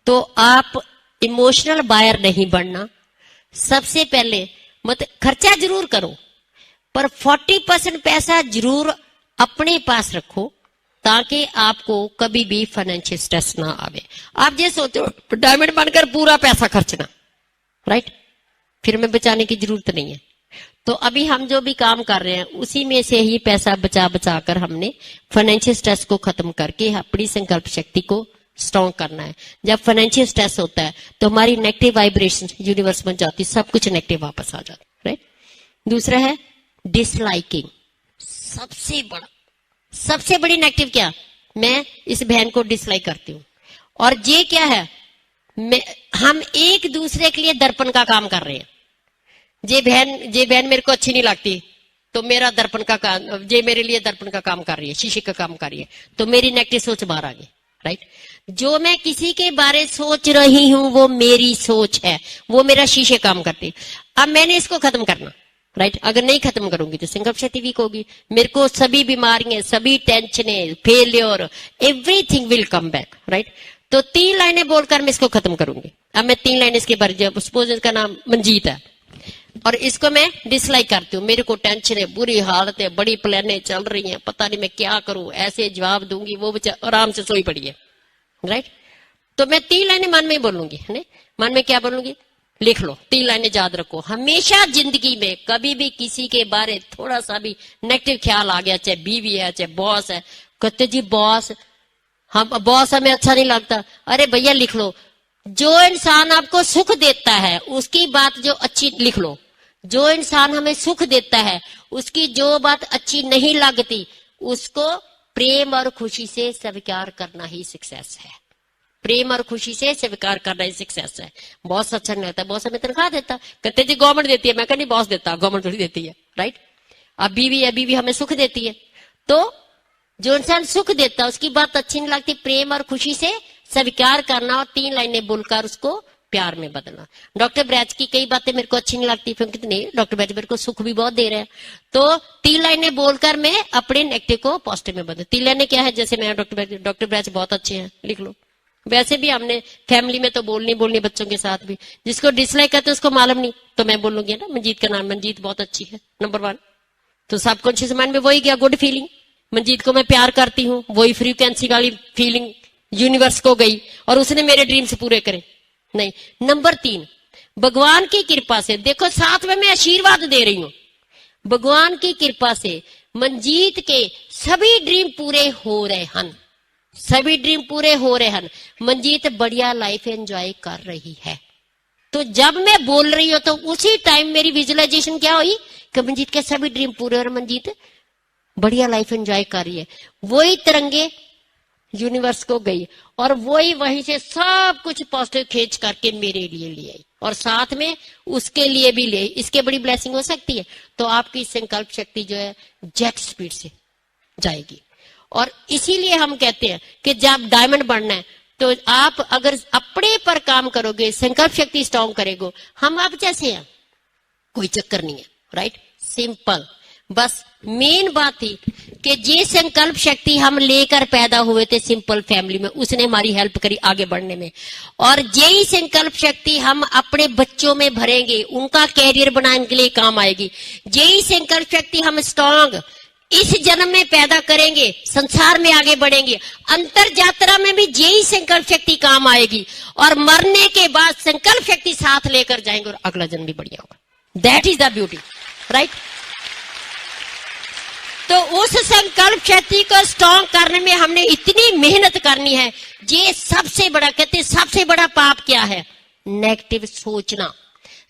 तो आप इमोशनल बायर नहीं बनना। सबसे पहले मत खर्चा जरूर करो, पर 40% पैसा जरूर अपने पास रखो ताकि आपको कभी भी फाइनेंशियल स्ट्रेस ना आवे। आप ये सोचो डायमंड बनकर पूरा पैसा खर्चना, राइट, फिर में बचाने की जरूरत नहीं है। तो अभी हम जो भी काम कर रहे हैं उसी में से ही पैसा बचा बचा कर हमने फाइनेंशियल स्ट्रेस को खत्म करके अपनी संकल्प शक्ति को स्ट्रॉन्ग करना है। जब फाइनेंशियल स्ट्रेस होता है तो हमारी नेगेटिव वाइब्रेशन यूनिवर्स में जाती, सब कुछ नेगेटिव वापस आ जाता, राइट। दूसरा है डिसलाइकिंग। सबसे बड़ी नेगेटिव क्या, मैं इस बहन को डिसलाइक करती हूं। और ये क्या है, हम एक दूसरे के लिए दर्पण का काम कर रहे हैं। जे बहन मेरे को अच्छी नहीं लगती तो मेरा दर्पण का काम, जे मेरे लिए दर्पण का काम कर रही है, शीशे का काम कर रही है, तो मेरी नेगेटिव सोच बाहर आ गई, राइट। जो मैं किसी के बारे सोच रही हूं वो मेरी सोच है, वो मेरा शीशे काम करती। अब मैंने इसको खत्म करना, राइट। अगर नहीं खत्म करूंगी तो संकल्प शक्ति वीक होगी। मेरे को सभी बीमारियां, सभी टेंशनें, failure, everything will come back, right. तो 3 लाइनें बोलकर मैं इसको खत्म करूंगी। अब मैं 3 लाइनें इसके बारे, सपोज इसका नाम मंजीत है और इसको मैं डिसलाइक करती हूँ। मेरे को टेंशन है, बुरी हालत है, बड़ी प्लानें चल रही हैं, पता नहीं मैं क्या करूं, ऐसे जवाब दूंगी, वो आराम से सोई पड़ी है, राइट। तो मैं 3 लाइनें मन में बोलूंगी, है मन में क्या बोलूंगी, लिख लो। 3 लाइनें याद रखो। हमेशा जिंदगी में कभी भी किसी के बारे थोड़ा सा भी नेगेटिव ख्याल आ गया, चाहे बीवी है, चाहे बॉस है, कहते जी बॉस हमें अच्छा नहीं लगता। अरे भैया लिख लो, जो इंसान आपको सुख देता है उसकी बात जो अच्छी, लिख लो, जो इंसान हमें सुख देता है उसकी जो बात अच्छी नहीं लगती उसको प्रेम और खुशी से स्वीकार करना ही सक्सेस है। प्रेम और खुशी से स्वीकार करना ही सक्सेस है। बॉस अच्छा नहीं लगता, बॉस हमें तनख्वाह देता, कहते जी गवर्नमेंट देती है, मैं कहती बॉस देता, गवर्नमेंट थोड़ी देती है, राइट। अब बीवी है, बीवी हमें सुख देती है, तो जो इंसान सुख देता है उसकी बात अच्छी नहीं लगती, प्रेम और खुशी से स्वीकार करना और 3 लाइनें बोलकर उसको प्यार में बदलना। डॉक्टर ब्रैच की कई बातें मेरे को अच्छी नहीं लगती, फिर कितनी डॉक्टर ब्रैच मेरे को सुख भी बहुत दे रहे हैं, तो 3 लाइनें बोलकर मैं अपने नेगेटिव को पॉजिटिव में बदल। 3 लाइनें क्या है, जैसे मैं डॉक्टर ब्रैच बहुत अच्छे हैं, लिख लो। वैसे भी हमने फैमिली में तो बोलनी बच्चों के साथ भी, जिसको डिसलाइक करते उसको मालूम नहीं, तो मैं बोलूंगी ना मंजीत का नाम, मंजीत बहुत अच्छी है, नंबर 1। तो सबकॉन्शियस माइंड में वही गया, गुड फीलिंग, मंजीत को मैं प्यार करती हूँ, वही फ्रीक्वेंसी वाली फीलिंग यूनिवर्स को गई और उसने मेरे ड्रीम्स पूरे करे। नहीं, नंबर 3, भगवान की कृपा से, देखो साथ में मैं आशीर्वाद दे रही हूं, भगवान की कृपा से मंजीत के सभी ड्रीम पूरे हो रहे हैं, सभी ड्रीम पूरे हो रहे हैं। मंजीत बढ़िया लाइफ एंजॉय कर रही है। तो जब मैं बोल रही हूं तो उसी टाइम मेरी विजुअलाइजेशन क्या हुई कि मंजीत के सभी ड्रीम पूरे, और मंजीत बढ़िया लाइफ एंजॉय कर रही है। वही तरंगे यूनिवर्स को गई और वहीं से सब कुछ पॉजिटिव खींच करके मेरे लिए ले आई, और साथ में उसके लिए भी ले आई। इसके बड़ी ब्लेसिंग हो सकती है। तो आपकी संकल्प शक्ति जो है जेट स्पीड से जाएगी। और इसीलिए हम कहते हैं कि जब डायमंड बनना है तो आप अगर अपने पर काम करोगे, संकल्प शक्ति स्ट्रॉन्ग करेगो, हम आप जैसे हैं, कोई चक्कर नहीं है, राइट, सिंपल। बस मेन बात थी कि ये संकल्प शक्ति हम लेकर पैदा हुए थे सिंपल फैमिली में, उसने हमारी हेल्प करी आगे बढ़ने में, और यही संकल्प शक्ति हम अपने बच्चों में भरेंगे, उनका कैरियर बनाने के लिए काम आएगी। यही संकल्प शक्ति हम स्ट्रॉन्ग इस जन्म में पैदा करेंगे, संसार में आगे बढ़ेंगे, अंतर यात्रा में भी यही संकल्प शक्ति काम आएगी, और मरने के बाद संकल्प शक्ति साथ लेकर जाएंगे और अगला जन्म भी बढ़िया होगा। That is the beauty, right. तो उस संकल्प शक्ति को स्ट्रॉन्ग करने में हमने इतनी मेहनत करनी है। ये सबसे बड़ा, कहते हैं सबसे बड़ा पाप क्या है, नेगेटिव सोचना।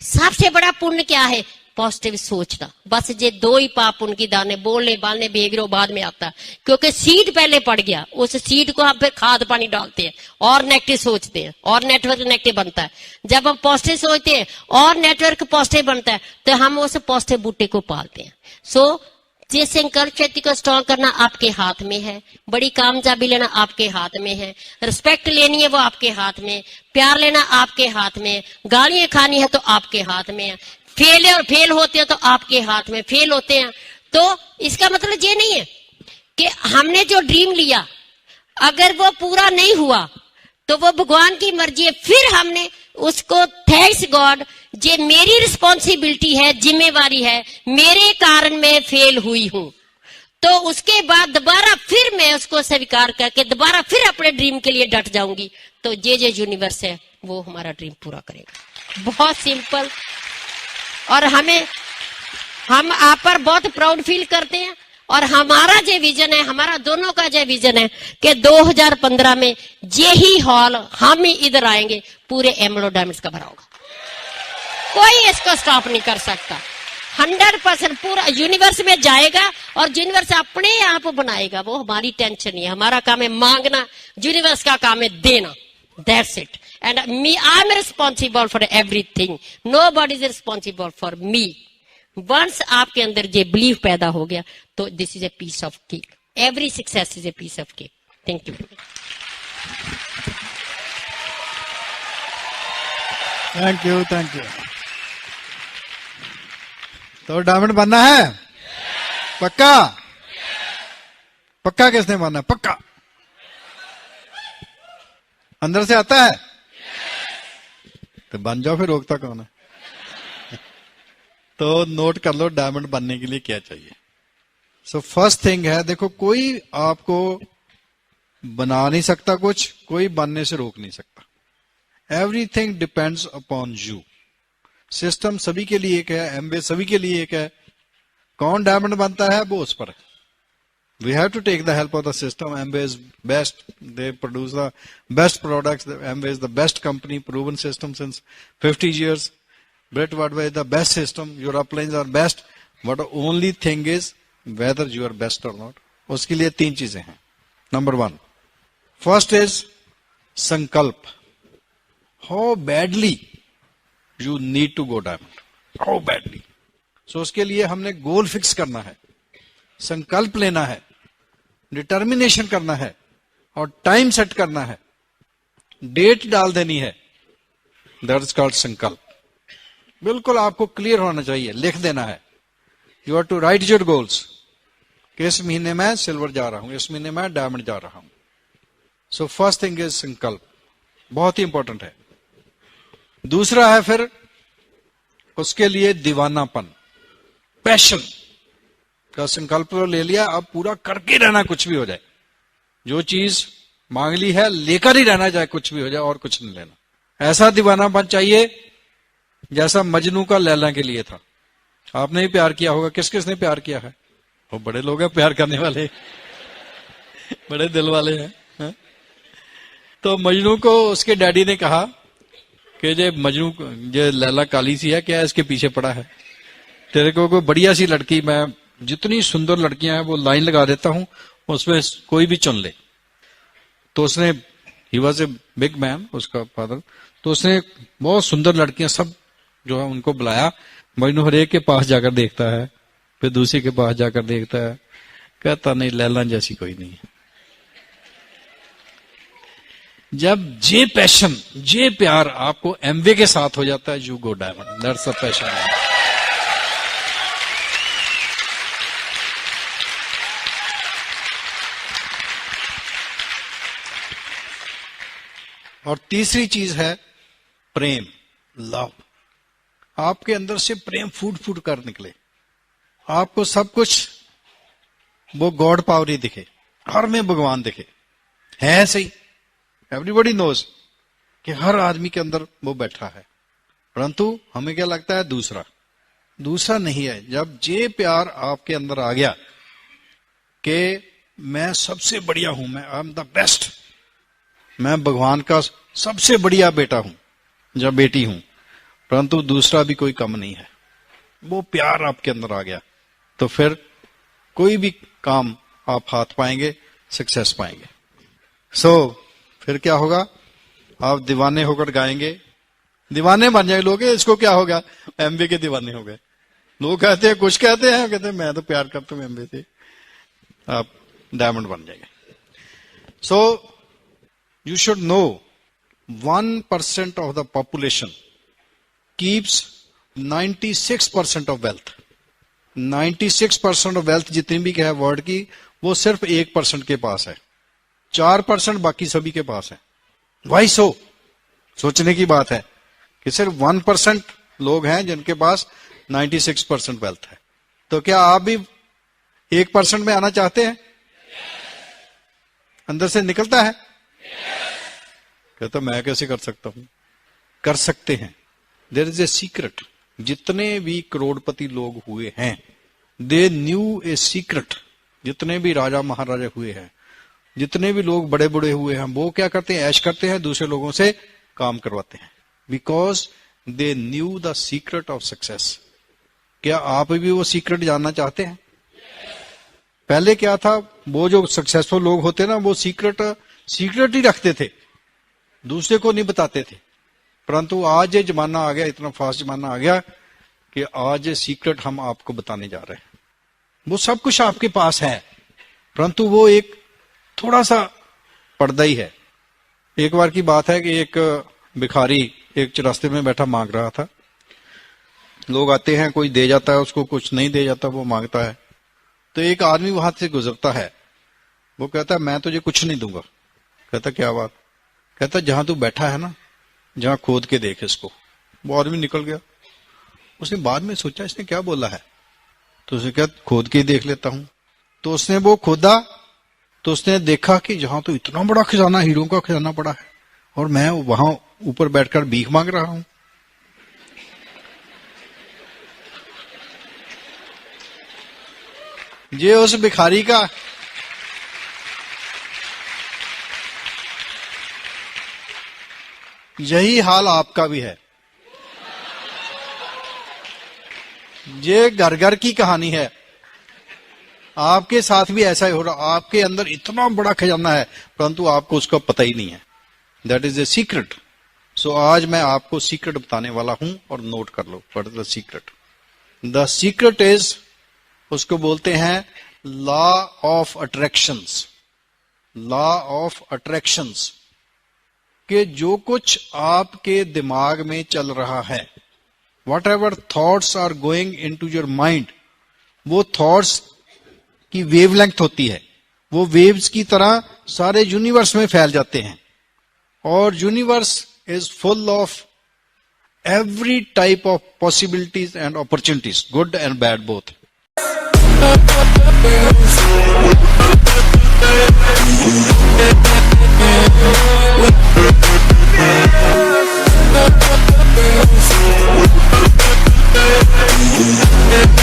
सबसे बड़ा पुण्य क्या है, पॉजिटिव सोचना। बस ये 2 ही पाप उनकी दाने, बोलने बालने बिहेवियर बाद में आता है, क्योंकि सीड पहले पड़ गया, उस सीड को हम फिर खाद पानी डालते हैं और नेगेटिव सोचते हैं और नेटवर्क नेगेटिव बनता है। जब हम पॉजिटिव सोचते हैं और नेटवर्क पॉजिटिव बनता है तो हम उस पॉजिटिव बूटे को पालते हैं। सो ये संकल्प शक्ति को स्ट्रॉन्ग करना आपके हाथ में है, बड़ी कामयाबी लेना आपके हाथ में है, रिस्पेक्ट लेनी है वो आपके हाथ में, प्यार लेना आपके हाथ में, गालियां खानी है तो आपके हाथ में है, फेल होते हैं तो आपके हाथ में, फेल होते हैं तो इसका मतलब ये नहीं है कि हमने जो ड्रीम लिया अगर वो पूरा नहीं हुआ तो वो भगवान की मर्जी है, फिर हमने उसको थैंक्स गॉड, ये मेरी रिस्पॉन्सिबिलिटी है, जिम्मेवारी है, मेरे कारण मैं फेल हुई हूं, तो उसके बाद दोबारा फिर मैं उसको स्वीकार करके दोबारा फिर अपने ड्रीम के लिए डट जाऊंगी, तो ये यूनिवर्स है वो हमारा ड्रीम पूरा करेगा। बहुत सिंपल। और हम आप पर बहुत प्राउड फील करते हैं, और हमारा जो विजन है, हमारा दोनों का जो विजन है कि 2015 में यही हॉल हम ही इधर आएंगे, पूरे एमराल्ड डायमंड्स का भरा होगा, कोई इसको स्टॉप नहीं कर सकता। 100% पूरा यूनिवर्स में जाएगा और यूनिवर्स अपने आप बनाएगा, वो हमारी टेंशन नहीं है। हमारा काम है मांगना, यूनिवर्स का काम है देना। That's it. And I'm responsible for everything. Nobody is responsible for me. Once आपके अंदर ये belief पैदा हो गया तो this is a piece of cake. Every success is a piece of cake. Thank you. Thank you. तो diamond बनना है पक्का? पक्का किसने बनना है? पक्का अंदर से आता है तो बन जाओ, फिर रोकता कौन है? तो नोट कर लो डायमंड बनने के लिए क्या चाहिए। सो फर्स्ट थिंग है, देखो कोई आपको बना नहीं सकता कुछ, कोई बनने से रोक नहीं सकता। Everything depends upon you. System सभी के लिए एक है, एमवे सभी के लिए एक है। कौन डायमंड बनता है वो उस पर है। We have to take the help of the system. Amway is best. They produce the best products. Amway is the best company, proven system since 50 years. Brett Wadway is the best system. Your uplines are best. But the only thing is whether you are best or not. उसके लिए 3 चीजें हैं. Number 1. First is संकल्प. How badly you need to go diamond. How badly. So उसके लिए हमने गोल fix करना है, संकल्प लेना है, डिटर्मिनेशन करना है और टाइम सेट करना है, डेट डाल देनी है दैट इज कॉल्ड संकल्प। बिल्कुल आपको क्लियर होना चाहिए, लिख देना है। You are to write your goals कि इस महीने में सिल्वर जा रहा हूं, इस महीने में डायमंड जा रहा हूं। सो फर्स्ट थिंग इज संकल्प, बहुत ही इंपॉर्टेंट है। दूसरा है फिर उसके लिए दीवानापन, पैशन का संकल्प तो ले लिया, अब पूरा करके रहना, कुछ भी हो जाए। जो चीज मांग ली है लेकर ही रहना, चाहे कुछ भी हो जाए, और कुछ नहीं लेना। ऐसा दीवानापन चाहिए जैसा मजनू का लैला के लिए था। आपने ही प्यार किया होगा, किस किसने प्यार किया है? वो बड़े लोग हैं प्यार करने वाले, बड़े दिल वाले हैं, है? तो मजनू को उसके डैडी ने कहा कि जे मजनू, जे लैला काली सी है, क्या इसके पीछे पड़ा है? तेरे को कोई बढ़िया सी लड़की, मैं जितनी सुंदर लड़कियां हैं वो लाइन लगा देता हूं, उसमें कोई भी चुन ले। तो उसने, he was a big man, उसका फादर, तो उसने बहुत सुंदर लड़कियां सब जो है उनको बुलाया। मजनू हर एक के पास जाकर देखता है, फिर दूसरे के पास जाकर देखता है, कहता नहीं लैला जैसी कोई नहीं है। जब जे पैशन, जे प्यार आपको एमवे के साथ हो जाता है, you go diamond, that's the passion. और तीसरी चीज है प्रेम, लव। आपके अंदर से प्रेम फूट फूट कर निकले, आपको सब कुछ वो गॉड पावर ही दिखे, हर में भगवान दिखे। है सही, एवरीबॉडी नोज कि हर आदमी के अंदर वो बैठा है, परंतु हमें क्या लगता है दूसरा नहीं है। जब ये प्यार आपके अंदर आ गया कि मैं सबसे बढ़िया हूं, मैं आई एम द बेस्ट, मैं भगवान का सबसे बढ़िया बेटा हूं या बेटी हूं, परंतु दूसरा भी कोई कम नहीं है, वो प्यार आपके अंदर आ गया, तो फिर कोई भी काम आप हाथ पाएंगे, सक्सेस पाएंगे। फिर क्या होगा? आप दीवाने होकर गाएंगे, दीवाने बन जाए लोग। इसको क्या होगा? एमबी के दीवाने हो गए। लोग कहते हैं, कुछ कहते हैं, कहते हैं मैं तो प्यार करता हूं एमबी से, आप डायमंड बन जाएंगे। You should know 1% of the population keeps 96% of wealth. 96% of wealth जितनी भी है वर्ल्ड की, वो सिर्फ 1% के पास है, 4% बाकी सभी के पास है। Why so? सोचने की बात है कि सिर्फ 1% लोग हैं जिनके पास 96% वेल्थ है। तो क्या आप भी 1% में आना चाहते हैं? अंदर से निकलता है? कहता मैं कैसे कर सकता हूं? कर सकते हैं। There is a secret. जितने भी करोड़पति लोग हुए हैं, दे न्यू ए सीक्रेट। जितने भी राजा महाराजा हुए हैं, जितने भी लोग बड़े बड़े हुए हैं, वो क्या करते हैं? ऐश करते हैं, दूसरे लोगों से काम करवाते हैं, because they knew the secret of success. क्या आप भी वो सीक्रेट जानना चाहते हैं? पहले क्या था, वो जो सक्सेसफुल लोग होते ना, वो सीक्रेट ही रखते थे, दूसरे को नहीं बताते थे। परंतु आज ये जमाना आ गया, इतना फास्ट जमाना आ गया कि आज ये सीक्रेट हम आपको बताने जा रहे हैं। वो सब कुछ आपके पास है, परंतु वो एक थोड़ा सा पर्दा ही है। एक बार की बात है कि एक भिखारी एक चौरास्ते में बैठा मांग रहा था। लोग आते हैं, कोई दे जाता है उसको, कुछ नहीं दे जाता, वो मांगता है। तो एक आदमी वहां से गुजरता है, वो कहता है मैं तुझे कुछ नहीं दूंगा। कहता क्या बात? कहता जहां तू बैठा है ना, जहां खोद के देख इसको। वो आदमी निकल गया। उसने बाद में सोचा इसने क्या बोला है, तो उसने कहा खोद के देख लेता हूं। तो उसने वो खोदा, तो उसने देखा कि जहां तो इतना बड़ा खजाना, हीरों का खजाना पड़ा है, और मैं वहां ऊपर बैठकर भीख मांग रहा हूं। ये उस भिखारी का यही हाल आपका भी है। ये घर घर की कहानी है, आपके साथ भी ऐसा ही हो रहा। आपके अंदर इतना बड़ा खजाना है, परंतु आपको उसका पता ही नहीं है। That is a secret. So आज मैं आपको सीक्रेट बताने वाला हूं, और नोट कर लो what is the secret. The secret is, उसको बोलते हैं law of attractions. Law of attractions. कि जो कुछ आपके दिमाग में चल रहा है, whatever thoughts are going into your mind, वो थॉट्स की वेवलेंथ होती है, वो वेव्स की तरह सारे यूनिवर्स में फैल जाते हैं। और universe is full of every type of possibilities and opportunities, good and bad both. Yeah.